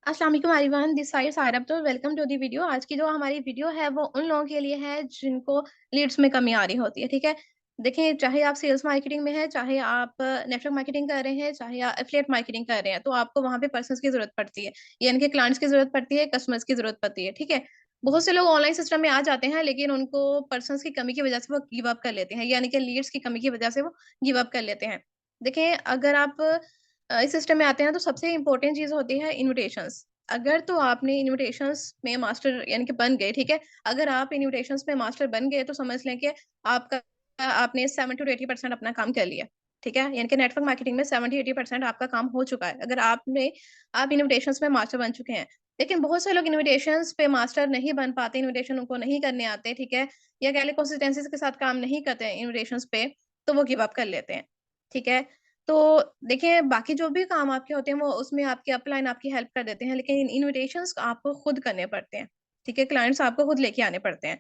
अस्सलाम वालेकुम everyone, this side सायरब। तो वेलकम टू दी वीडियो। आज की जो हमारी वीडियो है वो उन लोगों के लिए है जिनको लीड्स में कमी आ रही होती है। ठीक है, देखिए, चाहे आप सेल्स मार्केटिंग में है, चाहे आप नेटवर्क मार्केटिंग कर रहे हैं, चाहे आप एफिलिएट मार्केटिंग कर रहे हैं, तो आपको वहां पे पर्सन्स की जरूरत पड़ती है, यानी कि क्लाइंट्स की जरूरत पड़ती है, कस्टमर्स की जरूरत पड़ती है। ठीक है, बहुत से लोग ऑनलाइन सिस्टम में आ जाते हैं, लेकिन उनको पर्सन्स की कमी की वजह से वो गिव अप कर लेते हैं, यानी कि लीड्स की कमी की वजह से वो गिव अप कर लेते हैं। देखिए, अगर आप इस सिस्टम में आते हैं तो सबसे इंपॉर्टेंट चीज होती है इन्विटेशंस। अगर तो आपने इन्विटेशंस में मास्टर यानी कि बन गए, ठीक है, अगर आप इन्विटेशंस में मास्टर बन गए तो समझ लें कि आपका आपने 70 to 80% अपना काम कर लिया। ठीक है, यानी कि नेटवर्क मार्केटिंग में 70-80% आपका काम हो चुका है, अगर आप इन्विटेशंस में मास्टर बन चुके हैं। लेकिन बहुत से लोग इन्विटेशंस पे मास्टर नहीं बन पाते, इन्विटेशन उनको नहीं करने आते, ठीक है, या कह लें कंसिस्टेंसी के साथ काम नहीं करते हैं इन्विटेशंस पे, तो वो गिव अप कर लेते हैं। ठीक है, तो देखिए, बाकी जो भी काम आपके होते हैं वो उसमें आपकी अपलाइन आपकी हेल्प कर देते हैं, लेकिन इन्विटेशंस आपको खुद करने पड़ते हैं। ठीक है, क्लाइंट्स आपको खुद लेके आने पड़ते हैं।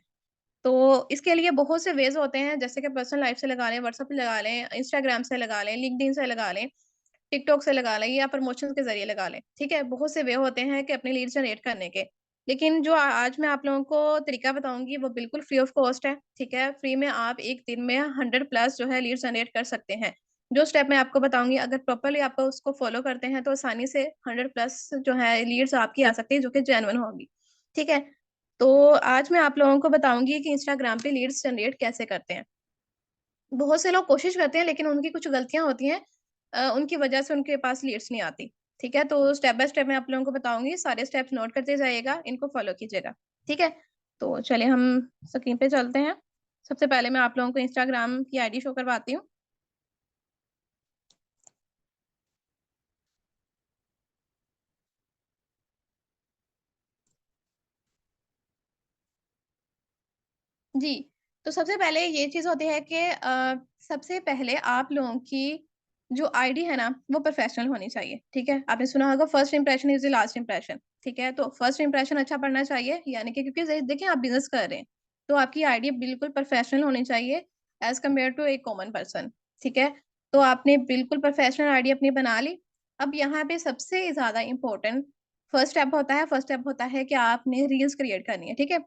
तो इसके लिए बहुत से वेज़ होते हैं, जैसे कि पर्सनल लाइफ से लगा लें, व्हाट्सएप पे लगा लें, इंस्टाग्राम से लगा लें, लिंक्डइन से लगा लें, टिकटॉक से लगा लें या प्रमोशंस के ज़रिए लगा लें। ठीक है, बहुत से वे होते हैं कि अपनी लीड जनरेट करने के। लेकिन जो आज मैं आप लोगों को तरीका बताऊँगी वो बिल्कुल फ्री ऑफ कॉस्ट है। ठीक है, फ्री में आप 1 दिन में 100 प्लस जो है लीड जनरेट कर सकते हैं। जो स्टेप मैं आपको बताऊँगी, अगर प्रॉपर्ली आप उसको फॉलो करते हैं तो आसानी से 100 प्लस जो है लीड्स आपकी आ सकती है, जो कि जेन्युइन होगी। ठीक है? तो आज मैं आप लोगों को बताऊँगी कि इंस्टाग्राम पे लीड्स जनरेट कैसे करते हैं। बहुत से लोग कोशिश करते हैं, लेकिन उनकी कुछ गलतियाँ होती हैं, उनकी वजह से उनके पास लीड्स नहीं आती। ठीक है? तो स्टेप बाय स्टेप मैं आप लोगों को बताऊँगी, सारे स्टेप्स नोट करते जाइएगा, इनको फॉलो कीजिएगा। ठीक है? तो चलिए हम स्क्रीन पे चलते हैं। सबसे पहले मैं आप लोगों को इंस्टाग्राम की आईडी शो करवाती हूँ। जी, तो सबसे पहले ये चीज़ होती है कि सबसे पहले आप लोगों की जो आईडी है ना, वो प्रोफ़ेशनल होनी चाहिए, ठीक है? आपने सुना होगा first impression is the last impression, ठीक है? तो फर्स्ट इंप्रेशन अच्छा पड़ना चाहिए, यानी कि क्योंकि देखिए, आप बिज़नेस कर रहे हैं, तो आपकी आईडी बिल्कुल प्रोफ़ेशनल होनी चाहिए as compare to a common person, ठीक है? तो आपने बिल्कुल प्रोफ़ेशनल आईडी अपनी बना ली। अब यहाँ पे सबसे ज़्यादा इम्पोर्टेंट फर्स्ट स्टेप होता है कि आपने रील्स क्रिएट करनी है, ठीक है?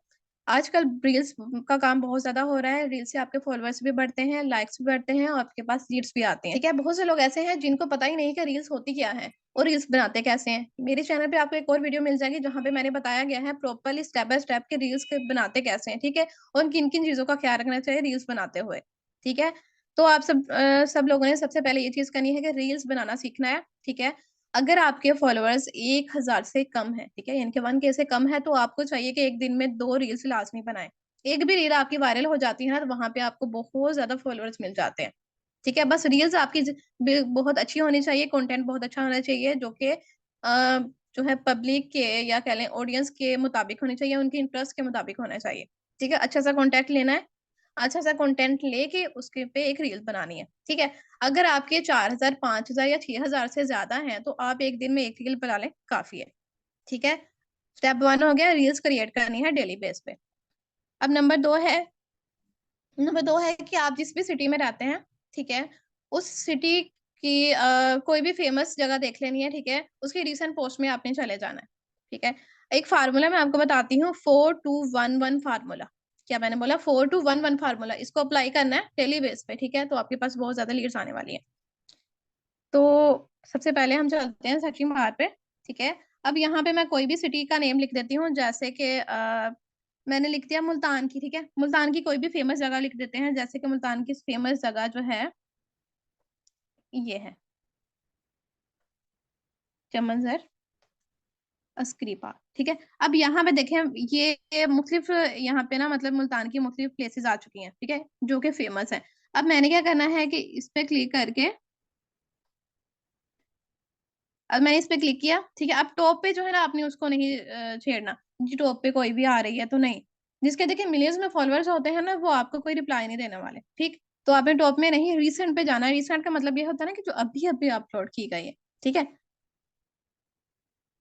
आजकल रील्स का काम बहुत ज़्यादा हो रहा है, रील्स से आपके फॉलोवर्स भी बढ़ते हैं, लाइक्स भी बढ़ते हैं और आपके पास लीड्स भी आती हैं, ठीक है? बहुत से लोग ऐसे हैं जिनको पता ही नहीं कि रील्स होती क्या है और रील्स बनाते कैसे हैं। मेरे चैनल पे आपको एक और वीडियो मिल जाएगी जहाँ पे मैंने बताया गया है प्रॉपर्ली स्टेप बाय स्टेप के रील्स के बनाते कैसे हैं, ठीक है? और किन-किन चीज़ों का ख्याल रखना चाहिए रील्स बनाते हुए, ठीक है? तो आप सब लोगों ने सबसे पहले ये चीज़ करनी है कि रील्स बनाना सीखना है, ठीक है? अगर आपके फॉलोअर्स 1000 से कम हैं, ठीक है? यानी कि 1 के से कम है, तो आपको चाहिए कि 1 दिन में 2 रील्स लाज़मी बनाएँ। एक भी रील आपकी वायरल हो जाती है ना, तो वहाँ पे आपको बहुत ज़्यादा फॉलोअर्स मिल जाते हैं। ठीक है? बस रील्स आपकी बहुत अच्छी होनी चाहिए, कंटेंट बहुत अच्छा होना चाहिए, जो कि जो है पब्लिक के या कह लें ऑडियंस के मुताबिक होनी चाहिए, उनके इंटरेस्ट के मुताबिक होना चाहिए। ठीक है? अच्छा-सा कंटेंट लेना है, अच्छा-सा कंटेंट लेके उसके पे एक रील बनानी है। ठीक है? अगर आपके 4000, 5000 या 6000 से ज़्यादा हैं, तो आप 1 दिन में 1 रील बना लें, काफ़ी है। ठीक है? स्टेप 1 हो गया, रील्स क्रिएट करनी है डेली बेस पे। अब नंबर 2 है कि आप जिस भी सिटी में रहते हैं, ठीक है? उस सिटी की कोई भी फ़ेमस जगह देख लेनी है, ठीक है? उसकी रीसेंट पोस्ट में आपने चले जाना है, ठीक है? एक फ़ॉर्मूला मैं आपको बताती हूँ, 4211 फ़ॉर्मूला। क्या मैंने बोला? 4211 फ़ॉर्मूला, इसको अप्लाई करना है डेली बेस पे, ठीक है? तो आपके पास बहुत ज़्यादा लीड्स आने वाली हैं। तो सबसे पहले हम चलते हैं सर्चिंग बार पे, ठीक है? अब यहाँ पे मैं कोई भी सिटी का नेम लिख देती हूँ, जैसे कि मैंने लिख दिया मुल्तान की, ठीक है? मुल्तान की कोई भी फ़ेमस जगह लिख देते हैं, जैसे कि मुल्तान की फ़ेमस जगह जो है, ये है, चमनज़र अस्करी पार्क, ठीक है? अब यहाँ पे देखें, ये मुख्तलिफ़ यहाँ पे ना, मतलब मुल्तान की मुख्तलिफ़ प्लेसेस आ चुकी हैं, ठीक है? जो कि फ़ेमस हैं। अब मैंने क्या करना है कि इस पे क्लिक करके, अब मैंने इस पे क्लिक किया, ठीक है? अब टॉप पे जो है ना, आपने उसको नहीं छेड़ना, जी टॉप पे कोई भी आ रही है तो नहीं। जिसके देखिए मिलियंस में फॉलोअर्स होते हैं ना, वो आपको कोई रिप्लाई नहीं देने वाले, ठीक? तो आपने टॉप में नहीं, रीसेंट पे जाना है। रीसेंट का मतलब ये होता है ना कि जो अभी-अभी अपलोड की गई है, ठीक है?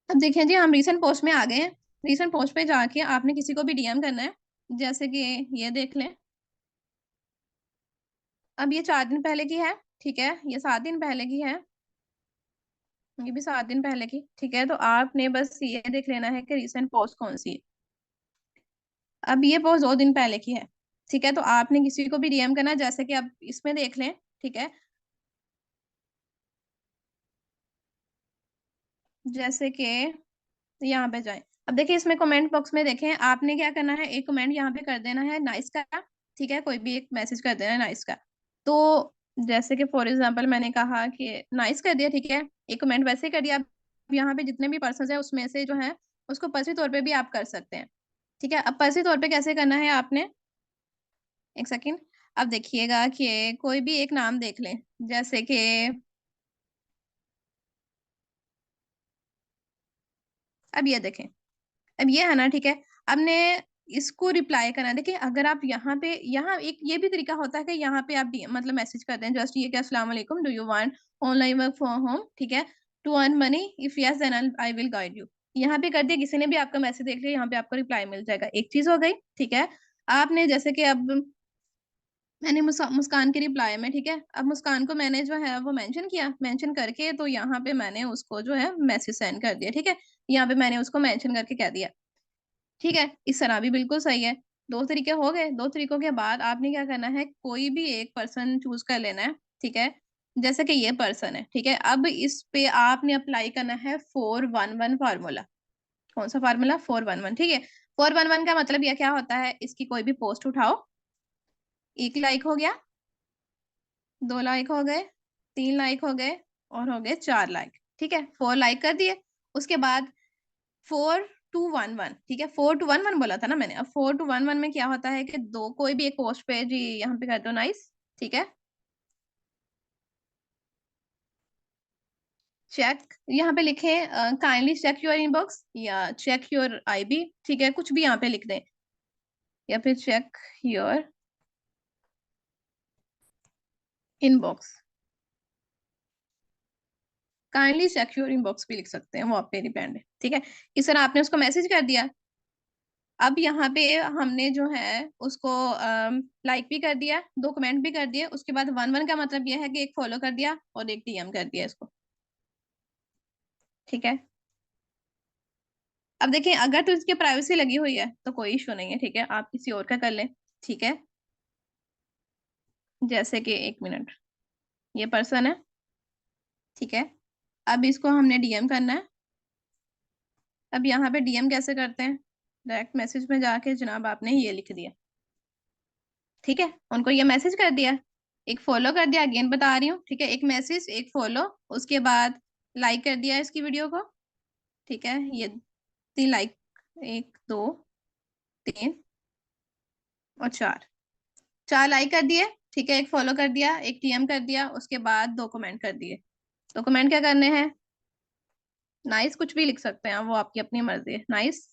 अब देखिए जी, हम रीसेंट पोस्ट में आ गए हैं। रीसेंट पोस्ट पे जाके आपने किसी को भी डीएम करना है, जैसे कि ये देख लें। अब ये 4 दिन पहले की है, ठीक है? ये 7 दिन पहले की है। ये भी 7 दिन पहले की, ठीक है। तो आपने बस ये देख लेना है कि रिसेंट पोस्ट कौन सी है। अब ये पोस्ट 2 दिन पहले की है, ठीक है। तो आपने किसी को भी डीएम करना, जैसे कि आप इसमें देख लें, ठीक है। जैसे कि यहाँ पे जाएं, अब देखिए इसमें कमेंट बॉक्स में देखें, आपने क्या करना है, एक कमेंट यहाँ पे कर देना है नाइस का, ठीक है। कोई भी एक मैसेज कर देना है नाइस का। तो जैसे कि फॉर एग्जांपल मैंने कहा कि नाइस कर दिया, ठीक है। एक कमेंट वैसे ही कर दिया। अब यहाँ पे जितने भी पर्सन है उसमें से जो है उसको पर्सनली तौर पे भी आप कर सकते हैं, ठीक है। अब पर्सनली तौर पे कैसे करना है आपने, एक सेकेंड। अब देखिएगा कि कोई भी एक नाम देख लें, जैसे कि अब ये देखें, अब ये है ना, ठीक है। हमने इसको रिप्लाई करना है। देखिए अगर आप यहाँ पे, यहाँ एक ये भी तरीका होता है कि यहाँ पे आप मतलब मैसेज करते हैं जस्ट ये कि अस्सलाम वालेकुम, do you want online work from home, ठीक है, to earn money, if yes then I will guide you. यहाँ पे कर दिया, किसी ने भी आपका मैसेज देख लिया, यहाँ पे आपको रिप्लाई मिल जाएगा। एक चीज हो गई, ठीक है। आपने जैसे कि अब मैंने मुस्कान के रिप्लाई में, ठीक है, अब मुस्कान को मैंने जो है वो मेंशन किया, मेंशन करके तो यहाँ पे मैंने उसको जो है मैसेज सेंड कर दिया, ठीक है। यहाँ पे मैंने उसको मेंशन करके कह दिया, ठीक है। इस तरह भी बिल्कुल सही है। दो तरीके हो गए। दो तरीकों के बाद आपने क्या करना है, कोई भी एक पर्सन चूज कर लेना है, ठीक है। जैसे कि ये पर्सन है, ठीक है। अब इस पे आपने अप्लाई करना है 411 फार्मूला। कौन सा फार्मूला, 411, ठीक है। 411 का मतलब यह क्या होता है, इसकी कोई भी पोस्ट उठाओ, 1 लाइक हो गया, 2 लाइक हो गए, 3 लाइक हो गए, और हो गए 4 लाइक, ठीक है। 4 लाइक कर दिए। उसके बाद 4211, ठीक है, 4211 बोला था ना मैंने। अब 4211 में क्या होता है कि दो कोई भी एक पोस्ट पे जी यहाँ पे कर दो नाइस, ठीक है। चेक, यहाँ पे लिखे काइंडली चेक योर इनबॉक्स, या चेक योर आईबी, ठीक है, कुछ भी यहाँ पे लिख दें, या फिर check your inbox, kindly check your inbox भी लिख सकते हैं, वो आप पे डिपेंड है, ठीक है। इस तरह आपने उसको मैसेज कर दिया। अब यहाँ पे हमने जो है उसको लाइक भी कर दिया, 2 कमेंट भी कर दिए। उसके बाद 11 का मतलब यह है कि एक फॉलो कर दिया और एक डीएम कर दिया इसको, ठीक है। अब देखिए अगर तो इसकी प्राइवेसी लगी हुई है तो कोई इशू नहीं है, ठीक है, आप किसी और का कर लें, ठीक है। जैसे कि 1 मिनट, ये पर्सन है, ठीक है। अब इसको हमने डीएम करना है। अब यहाँ पे डीएम कैसे करते हैं, डायरेक्ट मैसेज में जाके जनाब आपने ये लिख दिया, ठीक है। उनको ये मैसेज कर दिया, एक फॉलो कर दिया, अगेन बता रही हूँ, ठीक है। एक मैसेज, एक फॉलो, उसके बाद लाइक कर दिया इसकी वीडियो को, ठीक है। ये 3 लाइक, 1 2 3 और 4, 4 लाइक कर दिए, ठीक है। एक फॉलो कर दिया, एक टीएम कर दिया, उसके बाद 2 कमेंट कर दिए। तो कमेंट क्या करने हैं, नाइस कुछ भी लिख सकते हैं, वो आपकी अपनी मर्जी है। Nice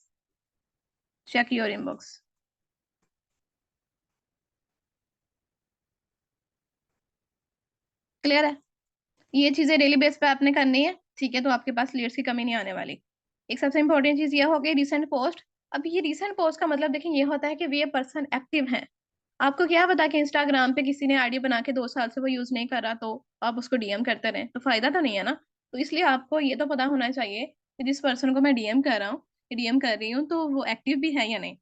check your inbox, clear है। ये चीजें डेली बेस पे आपने करनी है, ठीक है। तो आपके पास लीड्स की कमी नहीं आने वाली। एक सबसे इंपॉर्टेंट चीज ये हो गई रिसेंट पोस्ट। अब ये रिसेंट पोस्ट का मतलब देखिए ये होता है कि ये पर्सन एक्टिव है। आपको क्या पता कि इंस्टाग्राम पे किसी ने आईडी बना के 2 साल से वो यूज नहीं कर रहा, तो आप उसको डीएम करते रहे तो फायदा तो नहीं है ना। तो इसलिए आपको ये तो पता होना चाहिए कि जिस पर्सन को मैं डीएम कर रहा हूँ, डीएम कर रही हूँ, तो वो एक्टिव भी है या नहीं,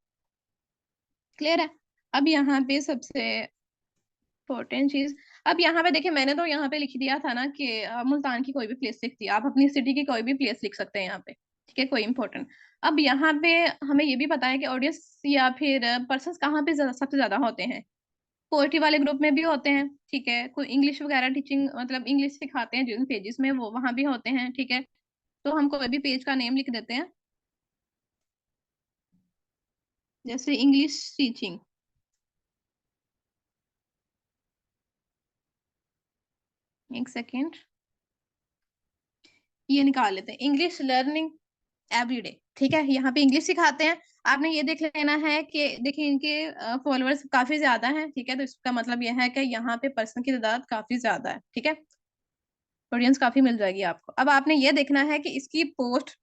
क्लियर है। अब यहाँ पे सबसे इम्पोर्टेंट चीज, अब यहाँ पे देखिए मैंने तो यहाँ पे लिख दिया था ना कि मुल्तान की कोई भी प्लेस लिख दिया, आप अपनी सिटी की कोई भी प्लेस लिख सकते हैं यहाँ पे, ठीक है, कोई इंपॉर्टेंट। अब यहाँ पे हमें ये भी पता है कि ऑडियंस या फिर पर्सन कहाँ पे सबसे ज्यादा होते हैं। पोएट्री वाले ग्रुप में भी होते हैं, ठीक है। कोई इंग्लिश वगैरह टीचिंग मतलब इंग्लिश सिखाते हैं जिन पेजेस में, वो वहां भी होते हैं, ठीक है। तो हम कोई भी पेज का नेम लिख देते हैं, जैसे इंग्लिश टीचिंग, 1 सेकेंड, ये निकाल लेते हैं, इंग्लिश लर्निंग एवरीडे, ठीक है। यहाँ पे इंग्लिश सिखाते हैं। आपने ये देख लेना है कि देखिए इनके फॉलोअर्स काफी ज्यादा हैं, ठीक है। तो इसका मतलब यह है कि यहाँ पे पर्सन की तादाद काफी ज्यादा है, ठीक है। ऑडियंस काफी मिल जाएगी आपको। अब आपने ये देखना है कि इसकी पोस्ट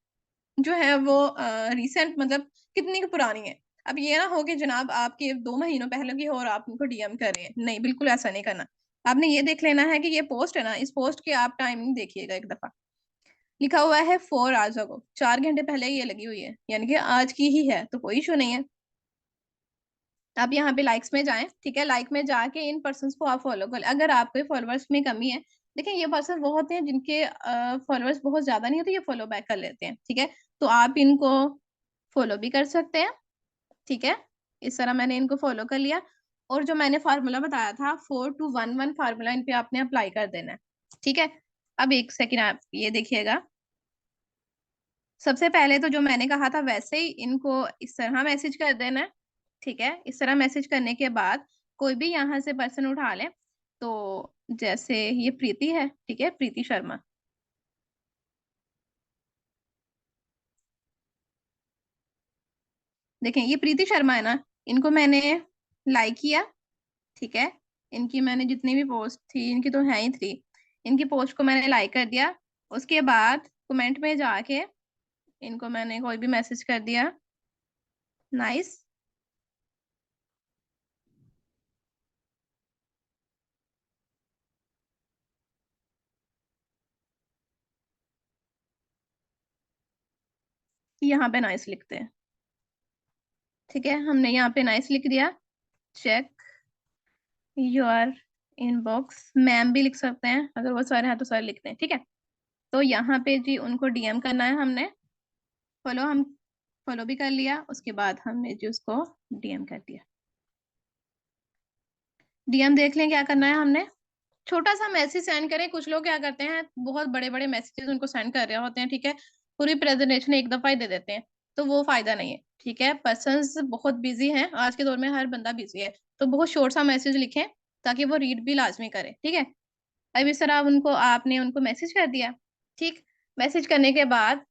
जो है वो रिसेंट मतलब कितनी की पुरानी है। अब ये ना हो कि जनाब आपके 2 महीनों पहले की हो और आप उनको डीएम कर रहे हैं, नहीं, बिल्कुल ऐसा नहीं करना। आपने ये देख लेना है कि ये पोस्ट है ना, इस पोस्ट के आप टाइमिंग देखिएगा एक दफा। लिखा हुआ है 4 आवर्स अगो, 4 घंटे पहले ये लगी हुई है, यानी कि आज की ही है, तो कोई इशू नहीं है। आप यहाँ पे लाइक्स में जाएं, ठीक है, लाइक में जाके इन पर्सन्स को आप फॉलो कर, अगर आपके फॉलोअर्स में कमी है, देखिए ये पर्सन वो होते हैं जिनके फॉलोअर्स बहुत ज्यादा नहीं होते, ये फॉलो बैक कर लेते हैं, ठीक है, तो आप इनको फॉलो भी कर सकते हैं, ठीक है। इस तरह मैंने इनको फॉलो कर लिया, और जो मैंने फार्मूला बताया था 4-2-1-1 फार्मूला, इन पे आपने अप्लाई कर देना है, ठीक है। अब एक सेकेंड आप ये देखिएगा, सबसे पहले तो जो मैंने कहा था वैसे ही इनको इस तरह मैसेज कर देना है, ठीक है। इस तरह मैसेज करने के बाद कोई भी यहाँ से पर्सन उठा ले, तो जैसे ये प्रीति है, ठीक है, प्रीति शर्मा, देखें ये प्रीति शर्मा है ना, इनको मैंने लाइक किया, ठीक है, इनकी मैंने जितनी भी पोस्ट थी, इनकी तो है ही 3, इनकी पोस्ट को मैंने लाइक कर दिया। उसके बाद कमेंट में जाके इनको मैंने कोई भी मैसेज कर दिया, नाइस, यहाँ पे नाइस लिखते हैं, ठीक है, हमने यहाँ पे नाइस लिख दिया। चेक योर इनबॉक्स, मैम भी लिख सकते हैं, अगर वो सर है तो सर लिखते हैं, ठीक है। तो यहाँ पे जी उनको डीएम करना है हमने, फॉलो हम फॉलो भी कर लिया, उसके बाद हमने जी उसको डीएम कर दिया। डीएम देख लें क्या करना है हमने, छोटा सा मैसेज सेंड करें, कुछ लोग क्या करते हैं बहुत बड़े बड़े मैसेजेस उनको सेंड कर रहे होते हैं, ठीक है, पूरी प्रेजेंटेशन एक दफा ही दे देते हैं, तो वो फायदा नहीं है, ठीक है, पर्सन्स बहुत बिजी हैं, आज के दौर में हर बंदा बिजी है, तो बहुत शॉर्ट सा मैसेज लिखें ताकि वो रीड भी लाजमी करें, ठीक है। अब इस तरह उनको आपने उनको मैसेज कर दिया, ठीक, मैसेज करने के बाद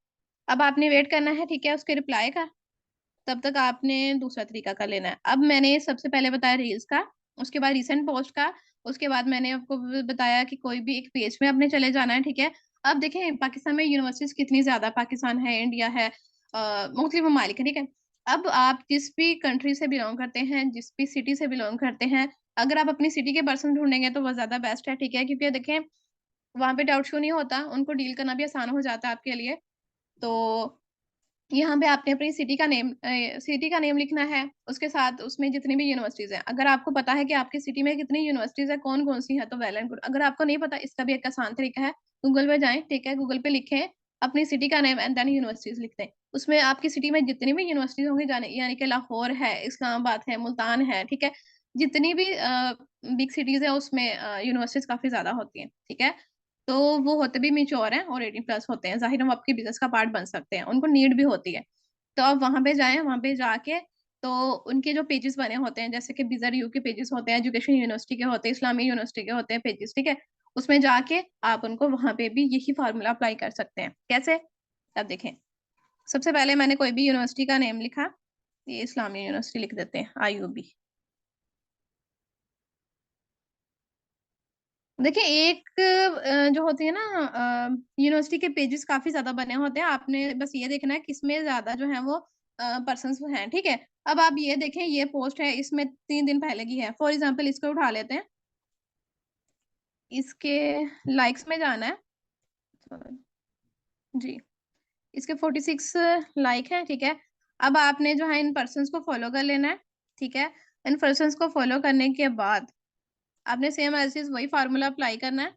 अब आपने वेट करना है, ठीक है, उसके रिप्लाई का, तब तक आपने दूसरा तरीका कर लेना है। अब मैंने सबसे पहले बताया रील्स का, उसके बाद रिसेंट पोस्ट का, उसके बाद मैंने आपको बताया कि कोई भी एक पेज में अपने चले जाना है, ठीक है। अब देखें पाकिस्तान में यूनिवर्सिटीज कितनी ज्यादा, पाकिस्तान है, इंडिया है, मुख्तलिफ ममालिक है, ठीक है। अब आप जिस भी कंट्री से बिलोंग करते हैं, जिस भी सिटी से बिलोंग करते हैं, अगर आप अपनी सिटी के पर्सन ढूंढेंगे तो वो ज्यादा बेस्ट है, ठीक है, क्योंकि देखें वहां पे डाउट शो नहीं होता, उनको डील करना भी आसान हो जाता है आपके लिए। तो यहाँ पे आपने अपनी सिटी का नेम लिखना है, उसके साथ उसमें जितनी भी यूनिवर्सिटीज हैं, अगर आपको पता है कि आपकी सिटी में कितनी यूनिवर्सिटीज है, कौन कौन सी है, तो वेल एंड गुड। अगर आपको नहीं पता, इसका भी एक आसान तरीका है, गूगल पे जाएं, ठीक है, गूगल पे लिखें अपनी सिटी का नेम एंड देन यूनिवर्सिटीज लिखते हैं, उसमें आपकी सिटी में जितनी भी यूनिवर्सिटीज होंगी जाने, यानी कि लाहौर है, इस्लामाबाद है, मुल्तान है, ठीक है, जितनी भी बिग सिटीज है उसमें यूनिवर्सिटीज काफी ज्यादा होती हैं, ठीक है। तो वो होते भी मेच्योर हैं और 18+ होते हैं, जाहिर है वो आपके बिजनेस का पार्ट बन सकते हैं, उनको नीड भी होती है। तो आप वहां पे जाएं, वहां पे जाके तो उनके जो पेजेस बने होते हैं, जैसे कि बिजर यू के पेजेस होते हैं, एजुकेशन यूनिवर्सिटी के होते हैं, इस्लामी यूनिवर्सिटी के होते हैं पेजेस, ठीक है, उसमें जाके आप उनको वहां पे भी यही फार्मूला अप्लाई कर सकते हैं। कैसे? अब देखें, सबसे पहले मैंने कोई भी यूनिवर्सिटी का नेम लिखा, ये इस्लामी यूनिवर्सिटी लिख देते हैं, IUB। देखिए एक जो होती है ना यूनिवर्सिटी के पेजेस काफी ज्यादा बने होते हैं, आपने बस ये देखना है किसमें ज्यादा जो है वो पर्सन हैं, ठीक है। अब आप ये देखें, ये पोस्ट है, इसमें 3 दिन पहले की है, फॉर एग्जाम्पल इसको उठा लेते हैं, इसके लाइक्स में जाना है जी, इसके 46 लाइक है, ठीक है। अब आपने जो है इन पर्सन्स को फॉलो कर लेना है, ठीक है। इन पर्सन्स को फॉलो करने के बाद आपने सेम एज इज वही फार्मूला अप्लाई करना है।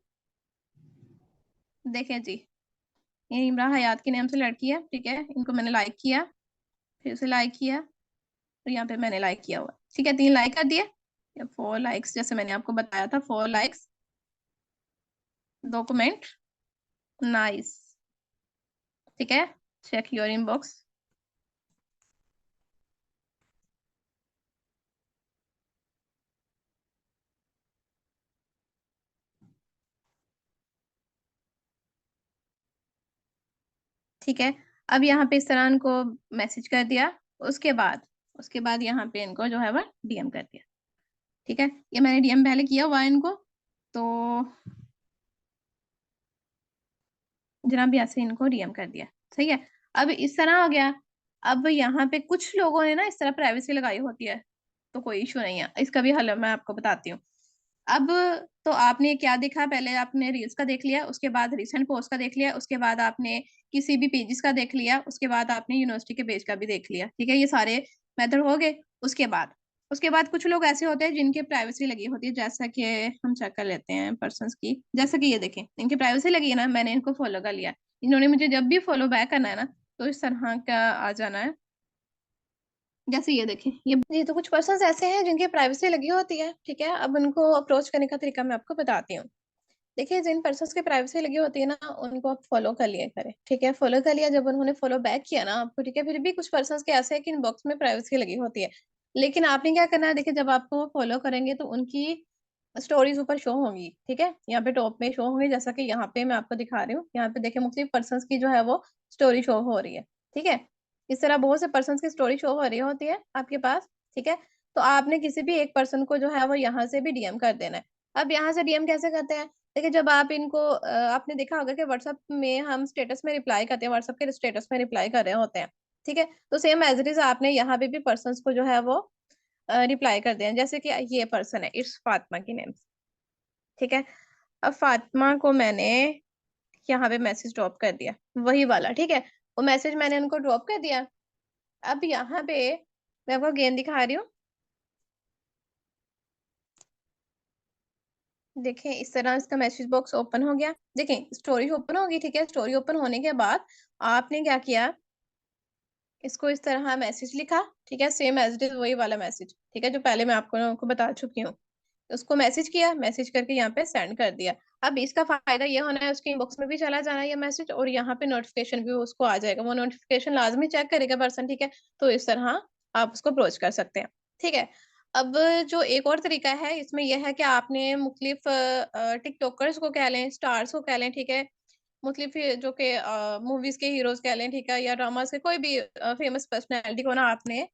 देखें जी, ये इमरान हयात के नाम से लड़की है, ठीक है, इनको मैंने लाइक किया, फिर से लाइक किया, और यहाँ पे मैंने लाइक किया हुआ, ठीक है, 3 लाइक कर दिए, 4 लाइक्स जैसे मैंने आपको बताया था, 4 लाइक्स, 2 कमेंट, नाइस, ठीक है, चेक योर इनबॉक्स, ठीक है। अब यहाँ पे इस तरह इनको मैसेज कर दिया, उसके बाद यहाँ पे इनको जो है वो डीएम कर दिया, ठीक है, ये मैंने डीएम पहले किया हुआ है इनको, तो जनाब यहाँ से इनको डीएम कर दिया, सही है। अब इस तरह हो गया। अब यहाँ पे कुछ लोगों ने ना इस तरह प्राइवेसी लगाई होती है, तो कोई इशू नहीं है, इसका भी हल मैं आपको बताती हूँ। अब तो आपने क्या देखा, पहले आपने रील्स का देख लिया, उसके बाद रिसेंट पोस्ट का देख लिया, उसके बाद आपने किसी भी पेजेस का देख लिया, उसके बाद आपने यूनिवर्सिटी के पेज का भी देख लिया। ठीक है, ये सारे मेथड हो गए। उसके बाद कुछ लोग ऐसे होते हैं जिनके प्राइवेसी लगी होती है, जैसा कि हम चेक कर लेते हैं पर्सन्स की। जैसा कि ये देखें, इनकी प्राइवेसी लगी है ना, मैंने इनको फॉलो कर लिया। इन्होंने मुझे जब भी फॉलो बैक करना है ना, तो इस तरह का आ जाना है। जैसे ये देखें, ये तो कुछ पर्सन्स ऐसे हैं जिनकी प्राइवेसी लगी होती है। ठीक है, अब उनको अप्रोच करने का तरीका मैं आपको बताती हूँ। देखिए, जिन पर्सन्स की प्राइवेसी लगी होती है ना, उनको आप फॉलो कर लिया करें। ठीक है, फॉलो कर लिया, जब उन्होंने फॉलो बैक किया ना आपको, ठीक है, फिर भी कुछ पर्सन्स के ऐसे हैं कि इनबॉक्स में प्राइवेसी लगी होती है। लेकिन आपने क्या करना है, देखिए, जब आपको वो फॉलो करेंगे तो उनकी स्टोरीज ऊपर शो होंगी। ठीक है, यहाँ पे टॉप में शो होंगी, जैसा कि यहाँ पे मैं आपको दिखा रही हूँ। यहाँ पे देखिए, मुख्तलिफ पर्सन्स की जो है वो स्टोरी शो हो रही है। ठीक है, इस तरह बहुत से पर्सन्स की स्टोरी शो हो रही होती है आपके पास। ठीक है, तो आपने किसी भी एक पर्सन को जो है वो यहाँ से भी डीएम कर देना है। अब यहाँ से डीएम कैसे करते हैं? देखिए, जब आप इनको आपने देखा होगा कि व्हाट्सएप में हम स्टेटस में रिप्लाई करते हैं, व्हाट्सएप के स्टेटस में रिप्लाई कर रहे होते हैं। ठीक है, तो सेम एज इट इज आपने यहाँ पे भी पर्सन्स को जो है वो रिप्लाई कर दिया। जैसे कि ये पर्सन है, इट्स फातिमा की नेम। ठीक है, अब फातिमा को मैंने यहाँ पे मैसेज ड्रॉप कर दिया, वही वाला। ठीक है, वो मैसेज मैंने उनको ड्रॉप कर दिया। अब यहाँ पे मैं आपको गेम दिखा रही हूँ। देखें, इस तरह इसका मैसेज बॉक्स ओपन हो गया। देखें, स्टोरी ओपन होगी। ठीक है, स्टोरी ओपन होने के बाद आपने क्या किया, इसको इस तरह मैसेज लिखा। ठीक है, सेम एज इट इज वही वाला मैसेज। ठीक है, जो पहले मैं आपको बता चुकी हूँ। उसको मैसेज किया, मैसेज करके यहाँ पे सेंड कर दिया। अब इसका फायदा ये होना है, उसके इनबॉक्स में भी चला जाना है ये मैसेज, और यहाँ पे नोटिफिकेशन भी उसको आ जाएगा। वो नोटिफिकेशन लाजमी चेक करेगा पर्सन। ठीक है, तो इस तरह आप उसको अप्रोच कर सकते हैं। ठीक है, अब जो एक और तरीका है इसमें यह है कि आपने मुख्तलिफ टिकटॉकर्स को कह लें, स्टार्स को कह लें। ठीक है, मुख्तलिफ जो कि मूवीज के हीरोज कह लें, ठीक है, या ड्रामास के कोई भी फेमस पर्सनैलिटी को ना आपने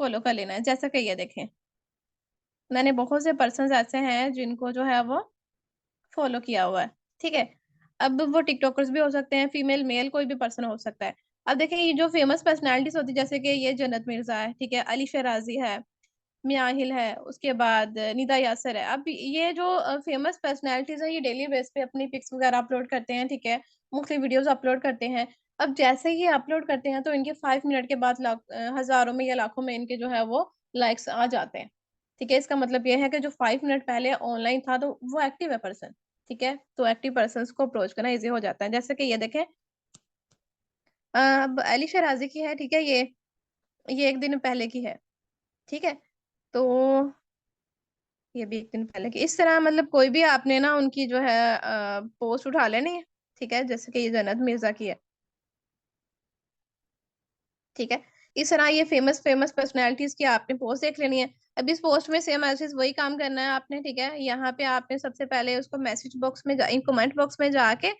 फॉलो कर लेना है। जैसा कि ये देखें, मैंने बहुत से पर्सन ऐसे हैं जिनको जो है वो फॉलो किया हुआ है। ठीक है, अब वो टिकटॉकर्स भी हो सकते हैं, फीमेल मेल कोई भी पर्सन हो सकता है। अब देखिए, ये जो फेमस पर्सनालिटीज होती है, जैसे कि ये जन्नत मिर्जा है। ठीक है, अली शराजी है, मियाहिल है, उसके बाद निदा यासर है। अब ये जो फेमस पर्सनालिटीज है, ये डेली बेस पे अपनी पिक्स वगैरह अपलोड करते हैं। ठीक है, मुख्तलिफ वीडियोस अपलोड करते हैं। अब जैसे ही अपलोड करते हैं तो इनके 5 मिनट के बाद हजारों में या लाखों में इनके जो है वो लाइक्स आ जाते हैं। ठीक है, इसका मतलब ये है कि जो 5 मिनट पहले ऑनलाइन था तो वो एक्टिव है पर्सन। ठीक है, तो एक्टिव पर्सन को अप्रोच करना इजी हो जाता है। जैसे कि ये देखें, अब अली शराजी की है। ठीक है, ये एक दिन पहले की है। ठीक है, तो ये भी एक दिन पहले की। इस तरह मतलब कोई भी आपने ना उनकी जो है पोस्ट उठा लेनी है। ठीक है, जैसे कि ये जन्नत मिर्जा की है। ठीक है, इस तरह ये फेमस फेमस पर्सनालिटीज की आपने पोस्ट देख लेनी है। अब इस पोस्ट में सेम एज वही काम करना है आपने। ठीक है, यहाँ पे आपने सबसे पहले उसको मैसेज बॉक्स में इन कमेंट बॉक्स में जाके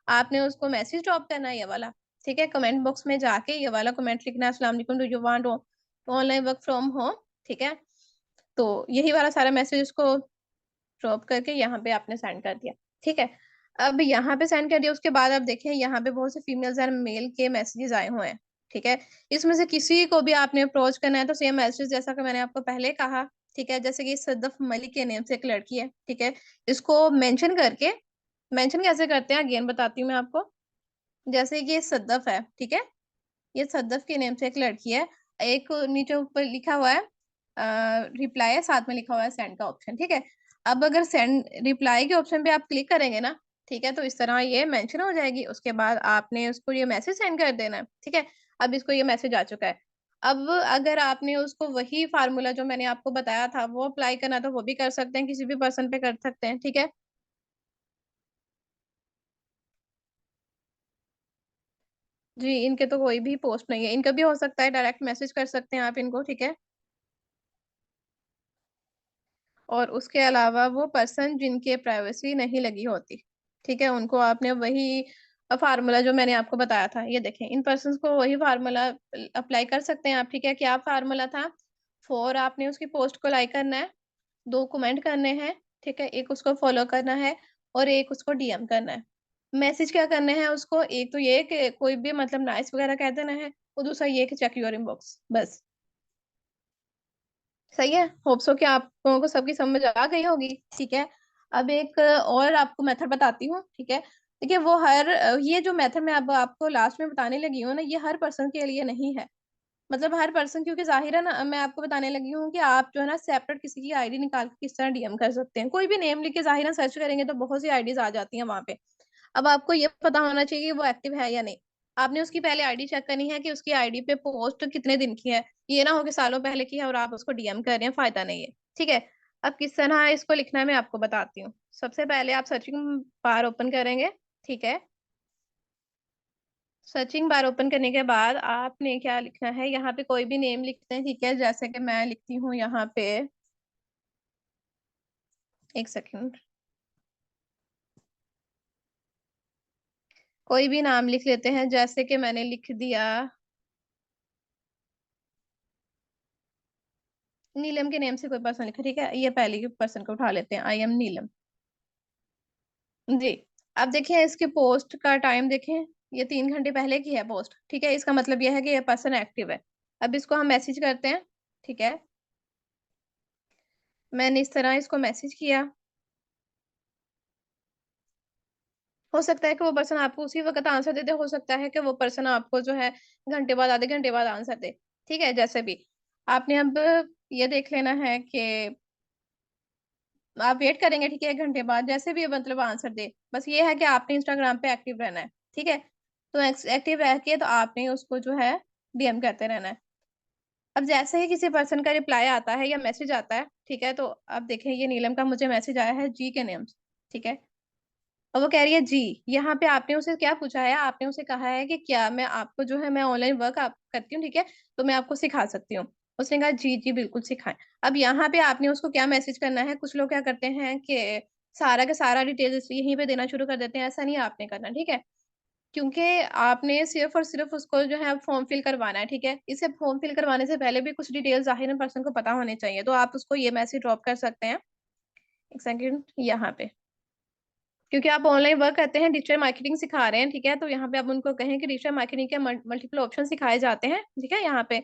आपने उसको मैसेज ड्रॉप करना है, ये वाला। ठीक है, कमेंट बॉक्स में जाके ये वाला कमेंट लिखना है, अस्सलाम वालेकुम, do you want online work from home. ठीक है, तो यही वाला सारा मैसेज उसको ड्रॉप करके यहाँ पे आपने सेंड कर दिया। ठीक है, अब यहाँ पे सेंड कर दिया, उसके बाद आप देखें यहाँ पे बहुत से फीमेल्स एंड मेल के मैसेजेस आए हुए हैं। ठीक है, इसमें से किसी को भी आपने अप्रोच करना है तो सेम मैसेज जैसा कि मैंने आपको पहले कहा। ठीक है, जैसे कि सदफ मलिक के नेम से एक लड़की है। ठीक है, इसको मेंशन करके, मेंशन कैसे करते हैं अगेन बताती हूँ मैं आपको। जैसे कि ये सदफ है। ठीक है, ये सदफ के नेम से एक लड़की है। एक नीचे ऊपर लिखा हुआ है रिप्लाई है, साथ में लिखा हुआ है सेंड का ऑप्शन। ठीक है, अब अगर सेंड रिप्लाई के ऑप्शन पे आप क्लिक करेंगे ना, ठीक है, तो इस तरह ये मेंशन हो जाएगी। उसके बाद आपने उसको ये मैसेज सेंड कर देना है। ठीक है, अब इसको ये मैसेज आ चुका है। अब अगर आपने उसको वही फार्मूला जो मैंने आपको बताया था वो अप्लाई करना, तो वो भी कर सकते हैं, किसी भी पर्सन पे कर सकते हैं। ठीक है, जी, इनके तो कोई भी पोस्ट नहीं है, इनका भी हो सकता है, डायरेक्ट मैसेज कर सकते हैं आप इनको। ठीक है, और उसके अलावा वो पर्सन जिनके प्राइवेसी नहीं लगी होती, ठीक है, उनको आपने वही फार्मूला जो मैंने आपको बताया था, ये देखें, इन पर्सन को वही फार्मूला अप्लाई कर सकते हैं आप। ठीक है, क्या फार्मूला था? फोर, आपने उसकी पोस्ट को लाइक करना है, दो कमेंट करने हैं। ठीक है, एक उसको फॉलो करना है, और एक उसको डीएम करना है। मैसेज क्या करने हैं उसको? एक तो ये कि कोई भी मतलब नाइस वगैरह कह देना है, और दूसरा ये कि चेक योर इनबॉक्स, बस। सही है, होप सो कि आप लोगों को सबकी समझ आ गई होगी। ठीक है, अब एक और आपको मेथड बताती हूँ। ठीक है, देखिए वो ये जो मेथड मैं अब आपको लास्ट में बताने लगी हूँ ना, ये हर पर्सन के लिए नहीं है। मतलब हर पर्सन, क्योंकि जाहिर है ना, मैं आपको बताने लगी हूँ कि आप जो है ना सेपरेट किसी की आईडी निकाल के किस तरह डीएम कर सकते हैं। कोई भी नेम लिख के जाहिर है सर्च करेंगे तो बहुत सी आईडीज आ जाती हैं वहां पे। अब आपको ये पता होना चाहिए कि वो एक्टिव है या नहीं। आपने उसकी पहले आईडी चेक करनी है कि उसकी आईडी पे पोस्ट कितने दिन की है। ये ना हो कि सालों पहले की है और आप उसको डीएम कर रहे हैं, फायदा नहीं है। ठीक है, अब किस तरह इसको लिखना है मैं आपको बताती हूँ। सबसे पहले आप सर्चिंग बार ओपन करेंगे। ठीक है, सर्चिंग बार ओपन करने के बाद आपने क्या लिखना है, यहाँ पे कोई भी नेम लिखते हैं। ठीक है, जैसे कि मैं लिखती हूँ यहाँ पे, एक सेकंड, कोई भी नाम लिख लेते हैं। जैसे कि मैंने लिख दिया नीलम के नेम से कोई पर्सन लिखा। ठीक है, ये पहले पर्सन को उठा लेते हैं, आई एम नीलम। जी, अब देखिए इसके पोस्ट का टाइम देखें, ये 3 घंटे पहले की है पोस्ट। ठीक है, इसका मतलब यह है कि ये पर्सन एक्टिव है। अब इसको हम मैसेज करते हैं। ठीक है, मैंने इस तरह इसको मैसेज किया। हो सकता है कि वो पर्सन आपको उसी वक्त आंसर दे दे, हो सकता है कि वो पर्सन आपको जो है घंटे बाद, आधे घंटे बाद आंसर दे। ठीक है, जैसे भी आपने अब ये देख लेना है कि आप वेट करेंगे। ठीक है, 1 घंटे बाद जैसे भी मतलब आंसर दे, बस ये है कि आपने इंस्टाग्राम पे एक्टिव रहना है। ठीक है, तो एक्टिव रह के तो आपने उसको जो है डीएम करते रहना है। अब जैसे ही किसी पर्सन का रिप्लाई आता है या मैसेज आता है, ठीक है, तो अब देखें ये नीलम का मुझे मैसेज आया है जी के नेम से। ठीक है, और वो कह रही है जी। यहाँ पे आपने उसे क्या पूछा है, आपने उसे कहा है कि क्या मैं आपको जो है, मैं ऑनलाइन वर्क आप करती हूँ, ठीक है, तो मैं आपको सिखा सकती हूँ। उसने कहा जी जी बिल्कुल सिखाएं। अब यहाँ पे आपने उसको क्या मैसेज करना है, कुछ लोग क्या करते हैं कि सारा का सारा डिटेल्स यहीं पे देना शुरू कर देते हैं, ऐसा नहीं आपने करना। ठीक है, क्योंकि आपने सिर्फ और सिर्फ उसको जो है फॉर्म फिल करवाना है। ठीक है, इसे फॉर्म फिल करवाने से पहले भी कुछ डिटेल्स जाहिर पर्सन को पता होने चाहिए, तो आप उसको ये मैसेज ड्रॉप कर सकते हैं। एक सेकंड, यहाँ पे, क्योंकि आप ऑनलाइन वर्क करते हैं, डिजिटल मार्केटिंग सिखा रहे हैं। ठीक है, तो यहाँ पे आप उनको कहें कि डिजिटल मार्केटिंग के मल्टीपल ऑप्शन सिखाए जाते हैं। ठीक है, यहाँ पे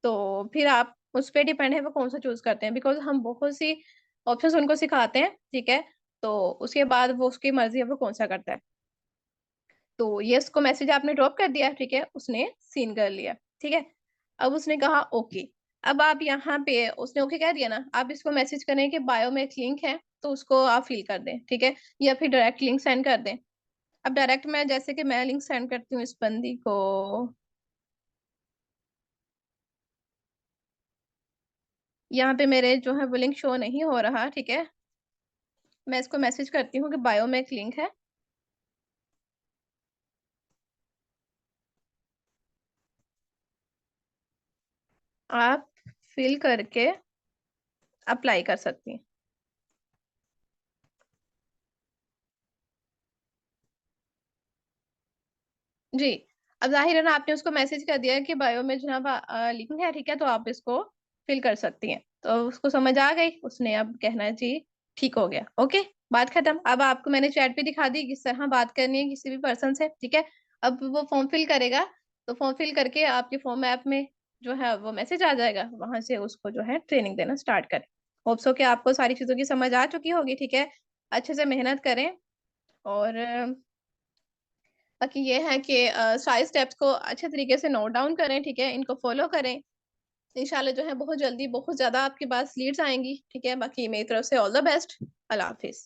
तो फिर आप उस पर डिपेंड है वो कौन सा चूज करते हैं, बिकॉज हम बहुत सी ऑप्शंस उनको सिखाते हैं। ठीक है, तो उसके बाद वो उसकी मर्जी है वो कौन सा करता है। तो ये उसको मैसेज आपने ड्रॉप कर दिया। ठीक है, उसने सीन कर लिया। ठीक है, अब उसने कहा ओके। अब आप यहाँ पे, उसने ओके कह दिया ना, आप इसको मैसेज करें कि बायो में एक लिंक है तो उसको आप फिल कर दें। ठीक है, या फिर डायरेक्ट लिंक सेंड कर दें। अब डायरेक्ट मैं, जैसे कि मैं लिंक सेंड करती हूँ इस बंदी को, यहाँ पे मेरे जो है वो लिंक शो नहीं हो रहा। ठीक है, मैं इसको मैसेज करती हूँ कि बायो में एक लिंक है, आप फिल करके अप्लाई कर सकती हैं। जी, अब जाहिर है ना, आपने उसको मैसेज कर दिया है कि बायो में जनाब लिंक है। ठीक है, तो आप इसको फिल कर सकती हैं। तो उसको समझ आ गई, उसने अब कहना है जी ठीक हो गया, ओके, बात खत्म। अब आपको मैंने चैट पे दिखा दी किस तरह बात करनी है किसी भी पर्सन से। ठीक है, अब वो फॉर्म फिल करेगा, तो फॉर्म फिल करके आपके फॉर्म ऐप में जो है वो मैसेज आ जाएगा, वहां से उसको जो है ट्रेनिंग देना स्टार्ट करें। होप सो कि आपको सारी चीजों की समझ आ चुकी होगी। ठीक है, अच्छे से मेहनत करें, और बाकी ये है कि सारे स्टेप्स को अच्छे तरीके से नोट डाउन करें। ठीक है, इनको फॉलो करें। इंशाल्लाह जो है बहुत जल्दी बहुत ज्यादा आपके पास लीड्स आएंगी। ठीक है, बाकी मेरी तरफ से all the best. Allah Hafiz.